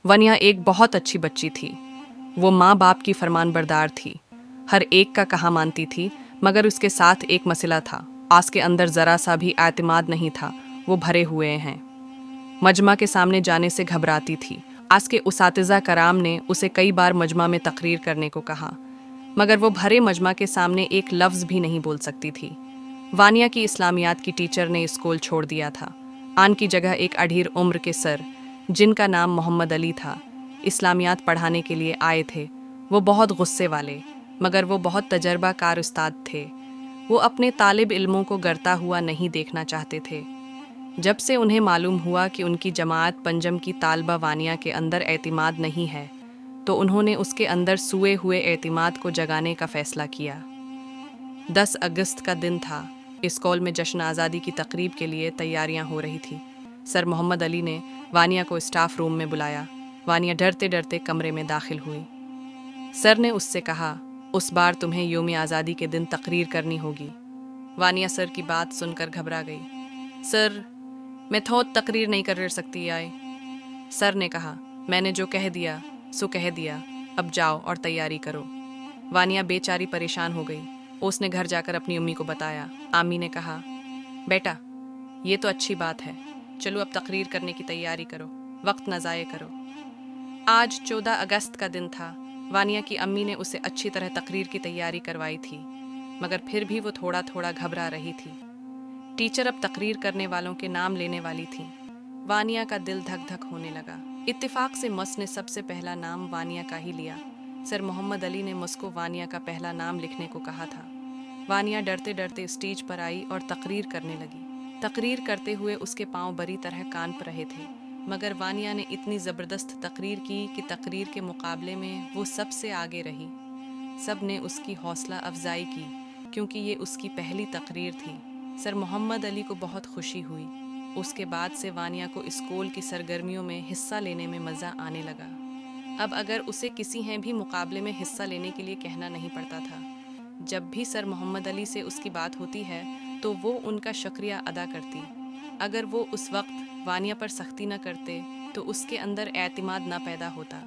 वनिया एक बहुत अच्छी बच्ची थी। वो माँ बाप की फरमानबरदार थी, हर एक का कहा मानती थी, मगर उसके साथ एक मसला था। आस के अंदर ज़रा सा भी एतमाद नहीं था। वो भरे हुए हैं। मजमा के सामने जाने से घबराती थी। आस के उसातिज़ा कराम ने उसे कई बार मजमा में तकरीर करने को कहा, मगर वो भरे मजमा के सामने एक लफ्ज़ भी नहीं बोल सकती थी। वानिया की इस्लामियात की टीचर ने स्कूल छोड़ दिया था। आन की जगह एक अढ़ीर उम्र के सर, जिनका नाम मोहम्मद अली था, इस्लामियात पढ़ाने के लिए आए थे। वो बहुत गुस्से वाले, मगर वो बहुत तजर्बाकार उस्ताद थे। वो अपने तालिब इल्मों को गिरता हुआ नहीं देखना चाहते थे। जब से उन्हें मालूम हुआ कि उनकी जमात पंजम की तालबा वानिया के अंदर एतिमाद नहीं है, तो उन्होंने उसके अंदर सूए हुए एतिमाद को जगाने का फ़ैसला किया। 10 अगस्त का दिन था। स्कूल में जश्न आज़ादी की तकरीब के लिए तैयारियां हो रही थी। सर मोहम्मद अली ने वानिया को स्टाफ रूम में बुलाया। वानिया डरते डरते कमरे में दाखिल हुई। सर ने उससे कहा, उस बार तुम्हें यौम आज़ादी के दिन तकरीर करनी होगी। वानिया सर की बात सुनकर घबरा गई। सर, मैं थोत तकरीर नहीं कर सकती आए। सर ने कहा, मैंने जो कह दिया सो कह दिया, अब जाओ और तैयारी करो। वानिया बेचारी परेशान हो गई। उसने घर जाकर अपनी अम्मी को बताया। आमी ने कहा, बेटा, ये तो अच्छी बात है, चलो अब तकरीर करने की तैयारी करो, वक्त न ज़ाये करो। आज 14 अगस्त का दिन था। वानिया की अम्मी ने उसे अच्छी तरह तकरीर की तैयारी करवाई थी, मगर फिर भी वो थोड़ा थोड़ा घबरा रही थी। टीचर अब तकरीर करने वालों के नाम लेने वाली थी। वानिया का दिल धक धक होने लगा। इत्तेफाक से मस ने सबसे पहला नाम वानिया का ही लिया। सर मोहम्मद अली ने मस को वानिया का पहला नाम लिखने को कहा था। वानिया डरते डरते स्टेज पर आई और तकरीर करने लगी। तकरीर करते हुए उसके पांव बरी तरह कांप रहे थे, मगर वानिया ने इतनी ज़बरदस्त तकरीर की कि तकरीर के मुकाबले में वो सबसे आगे रही। सब ने उसकी हौसला अफजाई की, क्योंकि ये उसकी पहली तकरीर थी। सर मोहम्मद अली को बहुत खुशी हुई। उसके बाद से वानिया को स्कूल की सरगर्मियों में हिस्सा लेने में मज़ा आने लगा। अब अगर उसे किसी हैं भी मुकाबले में हिस्सा लेने के लिए कहना नहीं पड़ता था। जब भी सर मोहम्मद अली से उसकी बात होती है तो वो उनका शुक्रिया अदा करती। अगर वो उस वक्त वानिया पर सख्ती न करते तो उसके अंदर एतमाद न पैदा होता।